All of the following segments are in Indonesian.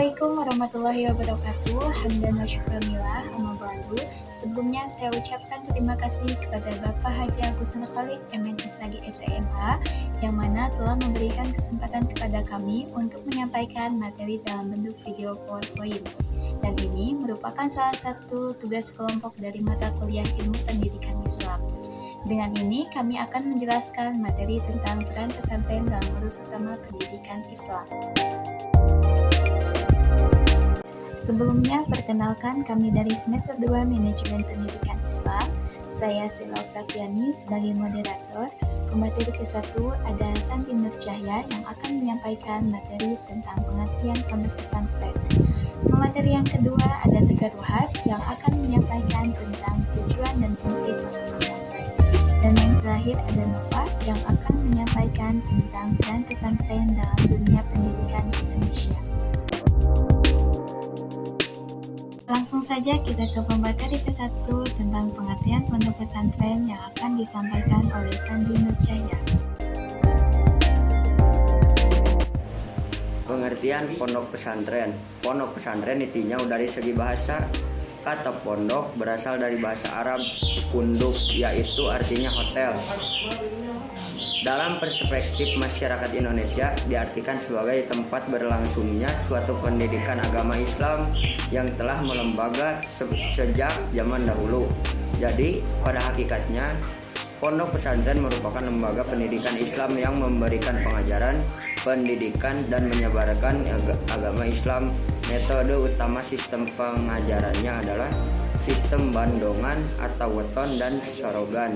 Assalamualaikum warahmatullahi wabarakatuh. Hamdan wa syukranillah, amma ba'du. Sebelumnya saya ucapkan terima kasih kepada Bapak Haji Agus Khalik MNSAG SMA yang mana telah memberikan kesempatan kepada kami untuk menyampaikan materi dalam bentuk video PowerPoint. Dan ini merupakan salah satu tugas kelompok dari mata kuliah Ilmu Pendidikan Islam. Dengan ini kami akan menjelaskan materi tentang peran pesantren dalam urus utama pendidikan Islam. Sebelumnya, perkenalkan kami dari semester 2 Manajemen Pendidikan Islam. Saya Sila Oktaviani sebagai moderator. Pemateri ke-1 ada Santi Nurcahya yang akan menyampaikan materi tentang pengertian pondok pesantren. Pemateri yang kedua ada Tegar Wahab yang akan menyampaikan tentang tujuan dan fungsi pondok pesantren. Dan yang terakhir ada Nova yang akan menyampaikan tentang peran pesantren dalam dunia pendidikan di Indonesia. Langsung saja kita ke pemateri ke-1 tentang pengertian pondok pesantren yang akan disampaikan oleh Sandi Nurcahya. Pengertian pondok pesantren. Pondok pesantren intinya dari segi bahasa. Kata pondok berasal dari bahasa Arab punduk, yaitu artinya hotel. Dalam perspektif masyarakat Indonesia, diartikan sebagai tempat berlangsungnya suatu pendidikan agama Islam yang telah melembaga sejak zaman dahulu. Jadi, pada hakikatnya, pondok pesantren merupakan lembaga pendidikan Islam yang memberikan pengajaran, pendidikan, dan menyebarkan agama Islam. Metode utama sistem pengajarannya adalah sistem bandongan atau weton dan sorogan.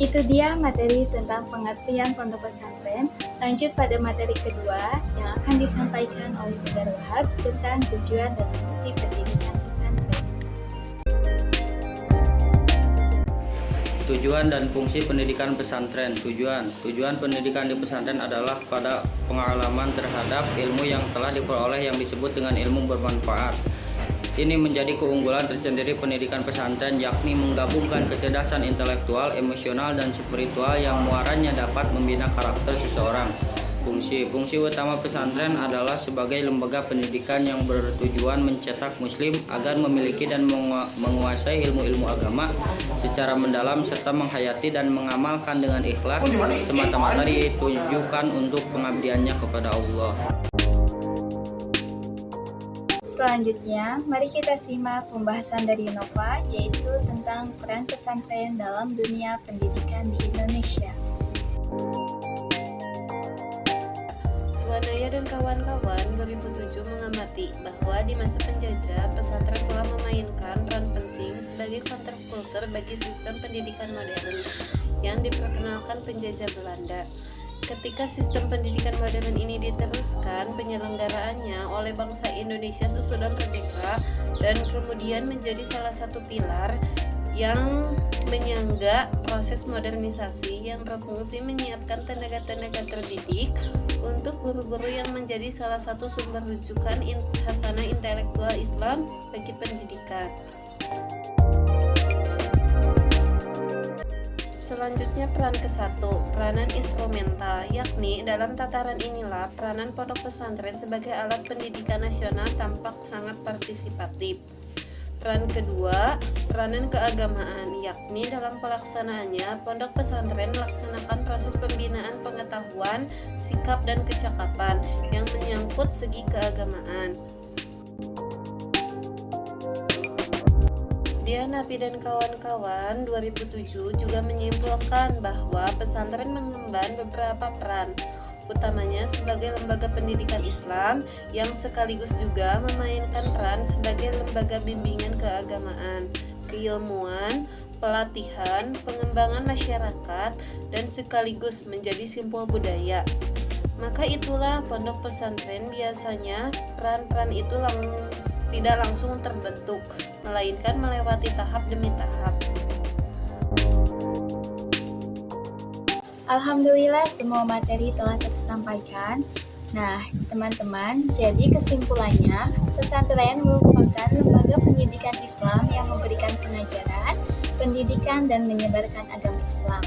Itu dia materi tentang pengertian pondok pesantren. Lanjut pada materi kedua yang akan disampaikan oleh Tegar Wahab tentang tujuan dan fungsi pendidikan pesantren. Tujuan dan fungsi pendidikan pesantren. Tujuan pendidikan di pesantren adalah pada pengalaman terhadap ilmu yang telah diperoleh yang disebut dengan ilmu bermanfaat. Ini menjadi keunggulan tersendiri pendidikan pesantren, yakni menggabungkan kecerdasan intelektual, emosional, dan spiritual yang muaranya dapat membina karakter seseorang. Fungsi utama pesantren adalah sebagai lembaga pendidikan yang bertujuan mencetak muslim agar memiliki dan menguasai ilmu-ilmu agama secara mendalam serta menghayati dan mengamalkan dengan ikhlas semata-mata ditujukan untuk pengabdiannya kepada Allah. Selanjutnya, mari kita simak pembahasan dari Nova, yaitu tentang peran pesantren dalam dunia pendidikan di Indonesia. Wanaya dan kawan-kawan 2007 mengamati bahwa di masa penjajah, pesantren telah memainkan peran penting sebagai counterculture bagi sistem pendidikan modern yang diperkenalkan penjajah Belanda. Ketika sistem pendidikan modern ini diteruskan penyelenggaraannya oleh bangsa Indonesia sesudah merdeka dan kemudian menjadi salah satu pilar yang menyangga proses modernisasi yang berfungsi menyiapkan tenaga-tenaga terdidik untuk guru-guru yang menjadi salah satu sumber rujukan hasanah intelektual Islam bagi pendidikan. Selanjutnya peran ke-1, peranan instrumental, yakni dalam tataran inilah peranan pondok pesantren sebagai alat pendidikan nasional tampak sangat partisipatif. Peran kedua, peranan keagamaan, yakni dalam pelaksanaannya pondok pesantren melaksanakan proses pembinaan pengetahuan, sikap, dan kecakapan yang menyangkut segi keagamaan. Napi dan kawan-kawan 2007 juga menyimpulkan bahwa pesantren mengemban beberapa peran, utamanya sebagai lembaga pendidikan Islam yang sekaligus juga memainkan peran sebagai lembaga bimbingan keagamaan, keilmuan, pelatihan, pengembangan masyarakat, dan sekaligus menjadi simbol budaya. Maka itulah pondok pesantren biasanya peran-peran itu tidak langsung terbentuk, melainkan melewati tahap demi tahap. Alhamdulillah semua materi telah tersampaikan. Nah, teman-teman, jadi kesimpulannya, pesantren merupakan lembaga pendidikan Islam yang memberikan pengajaran, pendidikan, dan menyebarkan agama Islam.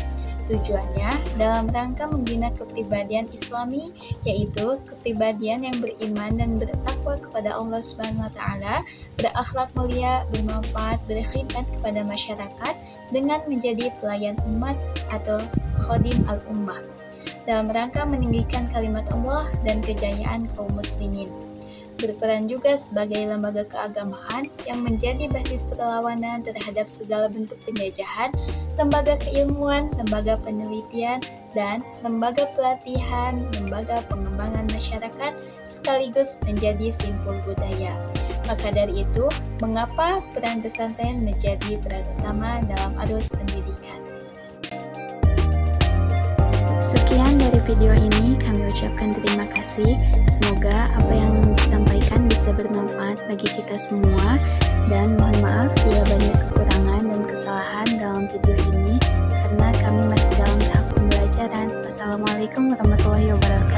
Tujuannya dalam rangka membina kepribadian Islami, yaitu kepribadian yang beriman dan bertakwa kepada Allah Subhanahu wa taala, berakhlak mulia, bermanfaat, berkhidmat kepada masyarakat dengan menjadi pelayan umat atau khodim al-ummah. Dalam rangka meninggikan kalimat Allah dan kejayaan kaum muslimin. Berperan juga sebagai lembaga keagamaan yang menjadi basis perlawanan terhadap segala bentuk penjajahan, lembaga keilmuan, lembaga penelitian, dan lembaga pelatihan, lembaga pengembangan masyarakat, sekaligus menjadi simpul budaya. Maka dari itu, mengapa peran pesantren menjadi peran utama dalam arus pendidikan? Sekian dari video ini, kami ucapkan terima kasih. Semoga apa yang disampaikan bisa bermanfaat bagi kita semua. Dan mohon maaf bila banyak kekurangan dan kesalahan dalam video ini, karena kami masih dalam tahap pembelajaran. Wassalamualaikum warahmatullahi wabarakatuh.